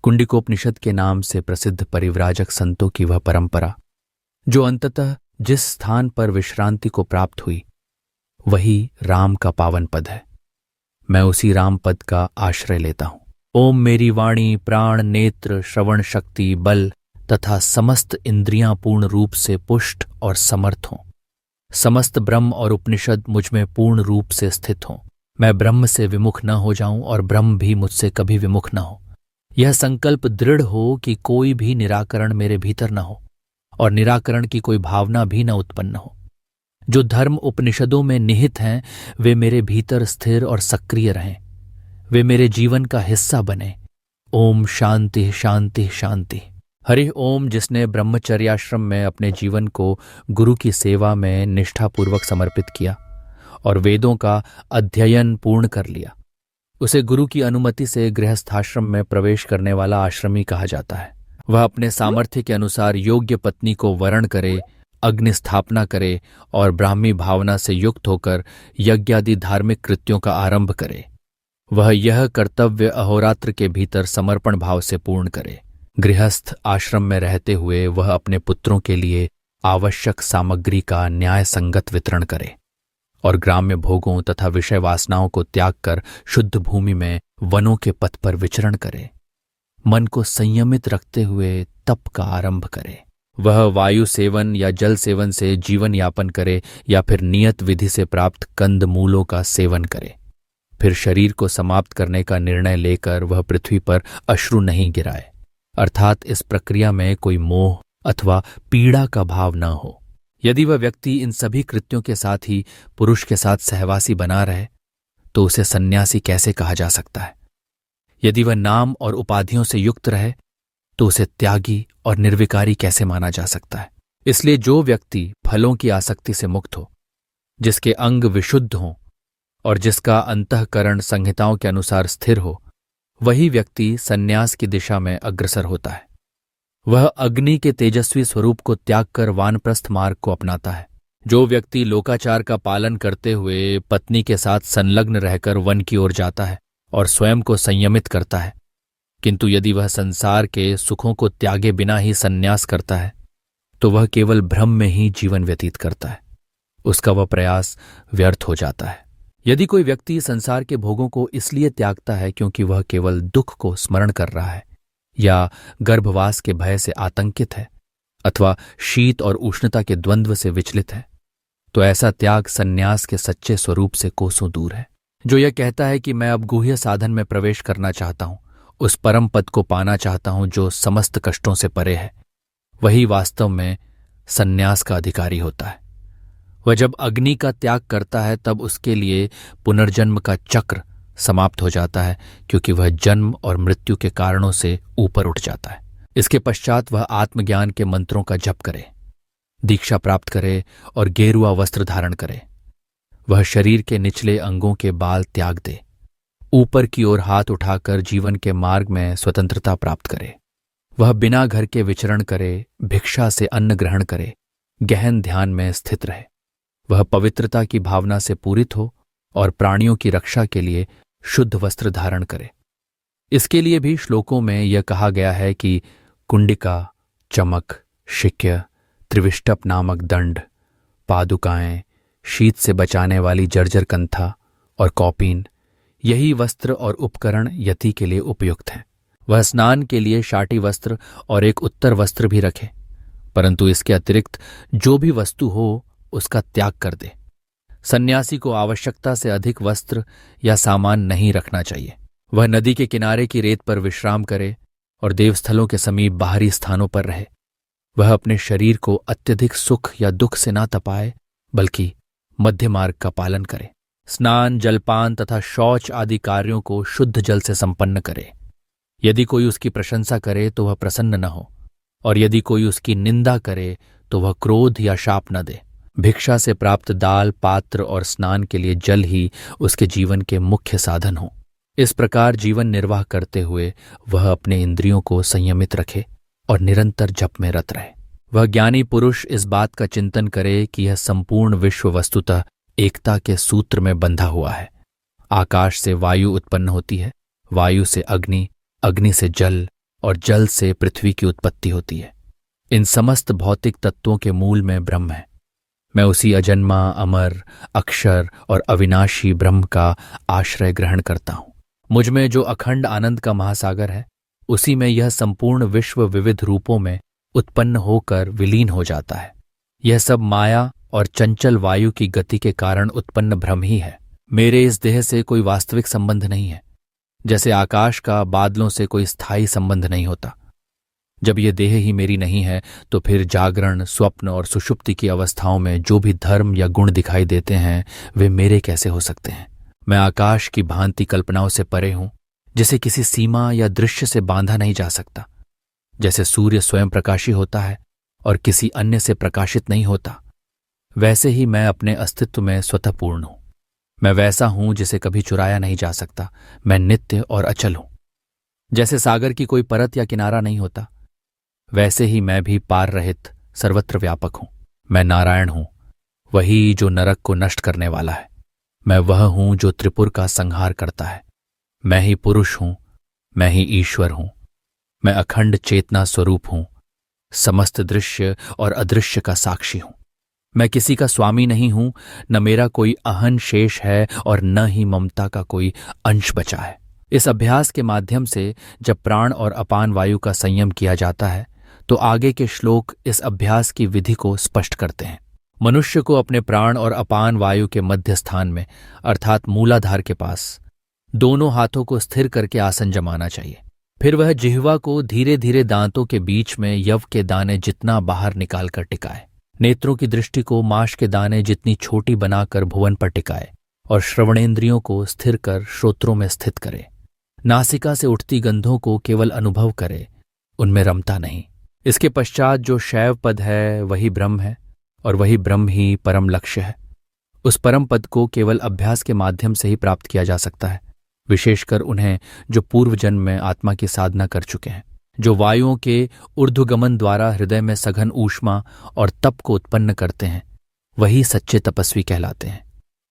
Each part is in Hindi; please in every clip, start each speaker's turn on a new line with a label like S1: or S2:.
S1: कुंडिकोपनिषद के नाम से प्रसिद्ध परिव्राजक संतों की वह परंपरा जो अंततः जिस स्थान पर विश्रांति को प्राप्त हुई वही राम का पावन पद है। मैं उसी राम पद का आश्रय लेता हूं। ओम मेरी वाणी, प्राण, नेत्र, श्रवण शक्ति, बल तथा समस्त इंद्रियां पूर्ण रूप से पुष्ट और समर्थ हों। समस्त ब्रह्म और उपनिषद मुझ में पूर्ण रूप से स्थित हों। मैं ब्रह्म से विमुख न हो जाऊं और ब्रह्म भी मुझसे कभी विमुख न हो। यह संकल्प दृढ़ हो कि कोई भी निराकरण मेरे भीतर न हो और निराकरण की कोई भावना भी न उत्पन्न हो। जो धर्म उपनिषदों में निहित हैं वे मेरे भीतर स्थिर और सक्रिय रहें, वे मेरे जीवन का हिस्सा बने। ओम शांति शांति शांति। हरि ओम। जिसने ब्रह्मचर्याश्रम में अपने जीवन को गुरु की सेवा में निष्ठापूर्वक समर्पित किया और वेदों का अध्ययन पूर्ण कर लिया, उसे गुरु की अनुमति से गृहस्थाश्रम में प्रवेश करने वाला आश्रमी कहा जाता है। वह अपने सामर्थ्य के अनुसार योग्य पत्नी को वरण करे, अग्नि स्थापना करे और ब्राह्मी भावना से युक्त होकर यज्ञादि धार्मिक कृत्यों का आरंभ करे। वह यह कर्तव्य अहोरात्र के भीतर समर्पण भाव से पूर्ण करे। गृहस्थ आश्रम में रहते हुए वह अपने पुत्रों के लिए आवश्यक सामग्री का न्याय संगत वितरण करे और ग्राम्य भोगों तथा विषय वासनाओं को त्याग कर शुद्ध भूमि में वनों के पथ पर विचरण करे। मन को संयमित रखते हुए तप का आरंभ करे। वह वायु सेवन या जल सेवन से जीवन यापन करे या फिर नियत विधि से प्राप्त कंद मूलों का सेवन करे। फिर शरीर को समाप्त करने का निर्णय लेकर वह पृथ्वी पर अश्रु नहीं गिराए, अर्थात इस प्रक्रिया में कोई मोह अथवा पीड़ा का भाव न हो। यदि वह व्यक्ति इन सभी कृत्यों के साथ ही पुरुष के साथ सहवासी बना रहे तो उसे सन्यासी कैसे कहा जा सकता है? यदि वह नाम और उपाधियों से युक्त रहे तो उसे त्यागी और निर्विकारी कैसे माना जा सकता है? इसलिए जो व्यक्ति फलों की आसक्ति से मुक्त हो, जिसके अंग विशुद्ध हों और जिसका अंतःकरण संहिताओं के अनुसार स्थिर हो, वही व्यक्ति सन्यास की दिशा में अग्रसर होता है। वह अग्नि के तेजस्वी स्वरूप को त्याग कर वानप्रस्थ मार्ग को अपनाता है। जो व्यक्ति लोकाचार का पालन करते हुए पत्नी के साथ संलग्न रहकर वन की ओर जाता है और स्वयं को संयमित करता है, किंतु यदि वह संसार के सुखों को त्यागे बिना ही संन्यास करता है तो वह केवल भ्रम में ही जीवन व्यतीत करता है। उसका वह प्रयास व्यर्थ हो जाता है। यदि कोई व्यक्ति संसार के भोगों को इसलिए त्यागता है क्योंकि वह केवल दुख को स्मरण कर रहा है या गर्भवास के भय से आतंकित है अथवा शीत और उष्णता के द्वंद्व से विचलित है, तो ऐसा त्याग सन्यास के सच्चे स्वरूप से कोसों दूर है। जो यह कहता है कि मैं अब गुह्य साधन में प्रवेश करना चाहता हूं, उस परम पद को पाना चाहता हूं जो समस्त कष्टों से परे है, वही वास्तव में सन्यास का अधिकारी होता है। वह जब अग्नि का त्याग करता है तब उसके लिए पुनर्जन्म का चक्र समाप्त हो जाता है, क्योंकि वह जन्म और मृत्यु के कारणों से ऊपर उठ जाता है। इसके पश्चात वह आत्मज्ञान के मंत्रों का जप करे, दीक्षा प्राप्त करे और गेरुआ वस्त्र धारण करे। वह शरीर के निचले अंगों के बाल त्याग दे, ऊपर की ओर हाथ उठाकर जीवन के मार्ग में स्वतंत्रता प्राप्त करे। वह बिना घर के विचरण करे, भिक्षा से अन्न ग्रहण करे, गहन ध्यान में स्थित रहे। वह पवित्रता की भावना से पूरित हो और प्राणियों की रक्षा के लिए शुद्ध वस्त्र धारण करे। इसके लिए भी श्लोकों में यह कहा गया है कि कुंडिका, चमक, शिक्य, त्रिविष्टप नामक दंड, पादुकाएं, शीत से बचाने वाली जर्जर कंथा और कौपीन, यही वस्त्र और उपकरण यति के लिए उपयुक्त हैं। वह स्नान के लिए शाटी वस्त्र और एक उत्तर वस्त्र भी रखे, परंतु इसके अतिरिक्त जो भी वस्तु हो उसका त्याग कर दे। सन्यासी को आवश्यकता से अधिक वस्त्र या सामान नहीं रखना चाहिए। वह नदी के किनारे की रेत पर विश्राम करे और देवस्थलों के समीप बाहरी स्थानों पर रहे। वह अपने शरीर को अत्यधिक सुख या दुख से ना तपाए, बल्कि मध्य मार्ग का पालन करे। स्नान, जलपान तथा शौच आदि कार्यों को शुद्ध जल से संपन्न करे। यदि कोई उसकी प्रशंसा करे तो वह प्रसन्न न हो, और यदि कोई उसकी निंदा करे तो वह क्रोध या शाप न दे। भिक्षा से प्राप्त दाल, पात्र और स्नान के लिए जल ही उसके जीवन के मुख्य साधन हो। इस प्रकार जीवन निर्वाह करते हुए वह अपने इंद्रियों को संयमित रखे और निरंतर जप में रत रहे। वह ज्ञानी पुरुष इस बात का चिंतन करे कि यह संपूर्ण विश्व वस्तुतः एकता के सूत्र में बंधा हुआ है। आकाश से वायु उत्पन्न होती है, वायु से अग्नि, अग्नि से जल, और जल से पृथ्वी की उत्पत्ति होती है। इन समस्त भौतिक तत्वों के मूल में ब्रह्म है। मैं उसी अजन्मा, अमर, अक्षर और अविनाशी ब्रह्म का आश्रय ग्रहण करता हूं। मुझ में जो अखंड आनंद का महासागर है, उसी में यह संपूर्ण विश्व विविध रूपों में उत्पन्न होकर विलीन हो जाता है। यह सब माया और चंचल वायु की गति के कारण उत्पन्न भ्रम ही है। मेरे इस देह से कोई वास्तविक संबंध नहीं है, जैसे आकाश का बादलों से कोई स्थायी संबंध नहीं होता। जब यह देह ही मेरी नहीं है, तो फिर जागरण, स्वप्न और सुषुप्ति की अवस्थाओं में जो भी धर्म या गुण दिखाई देते हैं, वे मेरे कैसे हो सकते हैं? मैं आकाश की भांति कल्पनाओं से परे हूं, जिसे किसी सीमा या दृश्य से बांधा नहीं जा सकता। जैसे सूर्य स्वयं प्रकाशी होता है और किसी अन्य से प्रकाशित नहीं होता, वैसे ही मैं अपने अस्तित्व में स्वतः पूर्ण हूं। मैं वैसा हूं जिसे कभी चुराया नहीं जा सकता। मैं नित्य और अचल हूं। जैसे सागर की कोई परत या किनारा नहीं होता, वैसे ही मैं भी पार रहित सर्वत्र व्यापक हूं। मैं नारायण हूं, वही जो नरक को नष्ट करने वाला है। मैं वह हूं जो त्रिपुर का संहार करता है। मैं ही पुरुष हूं, मैं ही ईश्वर हूं। मैं अखंड चेतना स्वरूप हूं, समस्त दृश्य और अदृश्य का साक्षी हूं। मैं किसी का स्वामी नहीं हूं, न मेरा कोई अहन शेष है और न ही ममता का कोई अंश बचा है। इस अभ्यास के माध्यम से जब प्राण और अपान वायु का संयम किया जाता है, तो आगे के श्लोक इस अभ्यास की विधि को स्पष्ट करते हैं। मनुष्य को अपने प्राण और अपान वायु के मध्य स्थान में, अर्थात मूलाधार के पास, दोनों हाथों को स्थिर करके आसन जमाना चाहिए। फिर वह जिह्वा को धीरे धीरे दांतों के बीच में यव के दाने जितना बाहर निकालकर टिकाए। नेत्रों की दृष्टि को माश के दाने जितनी छोटी बनाकर भुवन पर टिकाए और श्रवणेंद्रियों को स्थिर कर श्रोत्रों में स्थित करे। नासिका से उठती गंधों को केवल अनुभव करे, उनमें रमता नहीं। इसके पश्चात जो शैव पद है, वही ब्रह्म है और वही ब्रह्म ही परम लक्ष्य है। उस परम पद को केवल अभ्यास के माध्यम से ही प्राप्त किया जा सकता है, विशेषकर उन्हें जो पूर्व जन्म में आत्मा की साधना कर चुके हैं, जो वायुओं के ऊर्ध्वगमन द्वारा हृदय में सघन ऊष्मा और तप को उत्पन्न करते हैं। वही सच्चे तपस्वी कहलाते हैं।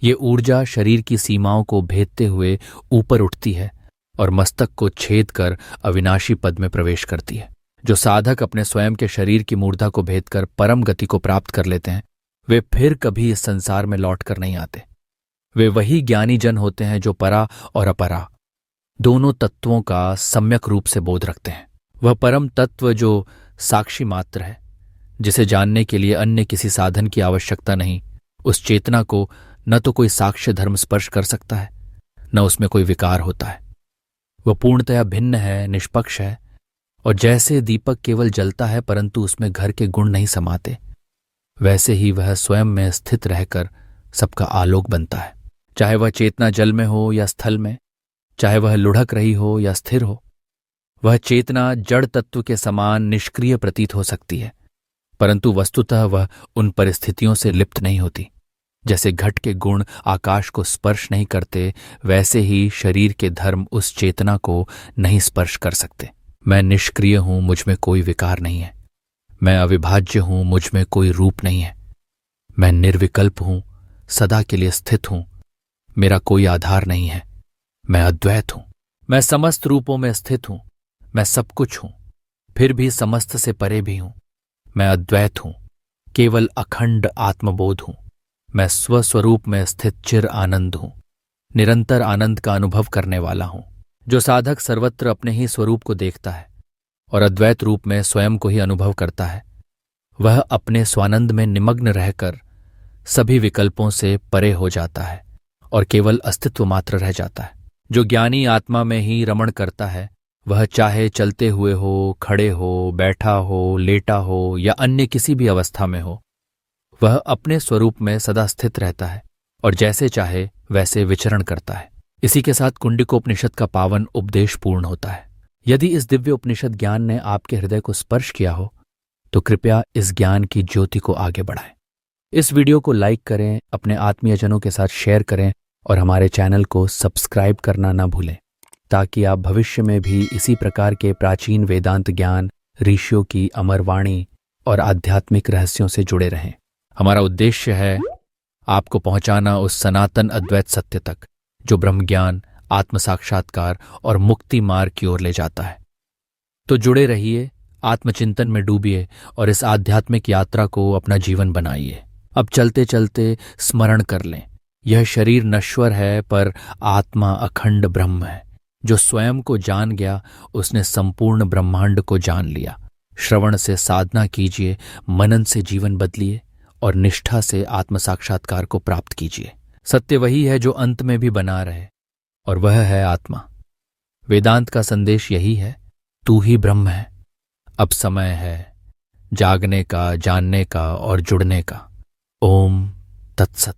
S1: ये ऊर्जा शरीर की सीमाओं को भेदते हुए ऊपर उठती है और मस्तक को छेद कर अविनाशी पद में प्रवेश करती है। जो साधक अपने स्वयं के शरीर की मूर्धा को भेदकर परम गति को प्राप्त कर लेते हैं, वे फिर कभी इस संसार में लौट कर नहीं आते। वे वही ज्ञानी जन होते हैं जो परा और अपरा दोनों तत्वों का सम्यक रूप से बोध रखते हैं। वह परम तत्व जो साक्षी मात्र है, जिसे जानने के लिए अन्य किसी साधन की आवश्यकता नहीं, उस चेतना को न तो कोई साक्ष्य धर्म स्पर्श कर सकता है, न उसमें कोई विकार होता है। वह पूर्णतया भिन्न है, निष्पक्ष है, और जैसे दीपक केवल जलता है परंतु उसमें घर के गुण नहीं समाते, वैसे ही वह स्वयं में स्थित रहकर सबका आलोक बनता है। चाहे वह चेतना जल में हो या स्थल में, चाहे वह लुढ़क रही हो या स्थिर हो, वह चेतना जड़ तत्व के समान निष्क्रिय प्रतीत हो सकती है, परंतु वस्तुतः वह उन परिस्थितियों से लिप्त नहीं होती। जैसे घट के गुण आकाश को स्पर्श नहीं करते, वैसे ही शरीर के धर्म उस चेतना को नहीं स्पर्श कर सकते। मैं निष्क्रिय हूं, मुझ में कोई विकार नहीं है। मैं अविभाज्य हूं, मुझ में कोई रूप नहीं है। मैं निर्विकल्प हूं, सदा के लिए स्थित हूं, मेरा कोई आधार नहीं है। मैं अद्वैत हूं। मैं समस्त रूपों में स्थित हूं। मैं सब कुछ हूं, फिर भी समस्त से परे भी हूं। मैं अद्वैत हूं, केवल अखंड आत्मबोध हूं। मैं स्वस्वरूप में स्थित चिर आनंद हूं, निरंतर आनंद का अनुभव करने वाला हूं। जो साधक सर्वत्र अपने ही स्वरूप को देखता है और अद्वैत रूप में स्वयं को ही अनुभव करता है, वह अपने स्वानंद में निमग्न रहकर सभी विकल्पों से परे हो जाता है और केवल अस्तित्व मात्र रह जाता है। जो ज्ञानी आत्मा में ही रमण करता है, वह चाहे चलते हुए हो, खड़े हो, बैठा हो, लेटा हो या अन्य किसी भी अवस्था में हो, वह अपने स्वरूप में सदा स्थित रहता है और जैसे चाहे वैसे विचरण करता है। इसी के साथ कुंडिकोपनिषद का पावन उपदेश पूर्ण होता है। यदि इस दिव्य उपनिषद ज्ञान ने आपके हृदय को स्पर्श किया हो, तो कृपया इस ज्ञान की ज्योति को आगे बढ़ाएं। इस वीडियो को लाइक करें, अपने आत्मीयजनों के साथ शेयर करें और हमारे चैनल को सब्सक्राइब करना न भूलें, ताकि आप भविष्य में भी इसी प्रकार के प्राचीन वेदांत ज्ञान, ऋषियों की अमर वाणी और आध्यात्मिक रहस्यों से जुड़े रहें। हमारा उद्देश्य है आपको पहुंचाना उस सनातन अद्वैत सत्य तक, जो ब्रह्म ज्ञान, आत्म साक्षात्कार और मुक्ति मार्ग की ओर ले जाता है। तो जुड़े रहिए, आत्मचिंतन में डूबिए और इस आध्यात्मिक यात्रा को अपना जीवन बनाइए। अब चलते चलते स्मरण कर लें, यह शरीर नश्वर है पर आत्मा अखंड ब्रह्म है। जो स्वयं को जान गया उसने संपूर्ण ब्रह्मांड को जान लिया। श्रवण से साधना कीजिए, मनन से जीवन बदलिए और निष्ठा से आत्म साक्षात्कार को प्राप्त कीजिए। सत्य वही है जो अंत में भी बना रहे, और वह है आत्मा। वेदांत का संदेश यही है, तू ही ब्रह्म है। अब समय है जागने का, जानने का और जुड़ने का। ओम तत्सत।